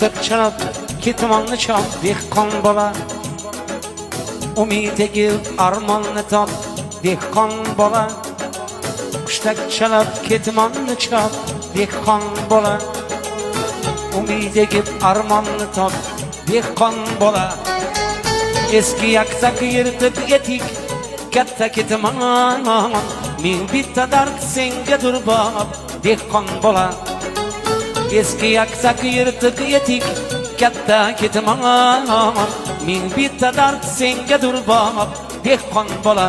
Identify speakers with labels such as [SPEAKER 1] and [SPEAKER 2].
[SPEAKER 1] Kuştak çalap ketmanlı çal dehqon bola umid egib armonni top dehqon bola Kuştak çalap ketmanlı çal dehqon bola umid egib armonni top dehqon bola eski yaksak yirtib etik katta ketman men bitta dard senga durbab dehqon bola eski yaksak yirtib etik katta ketman men bitta dard senga durbab dehqon bola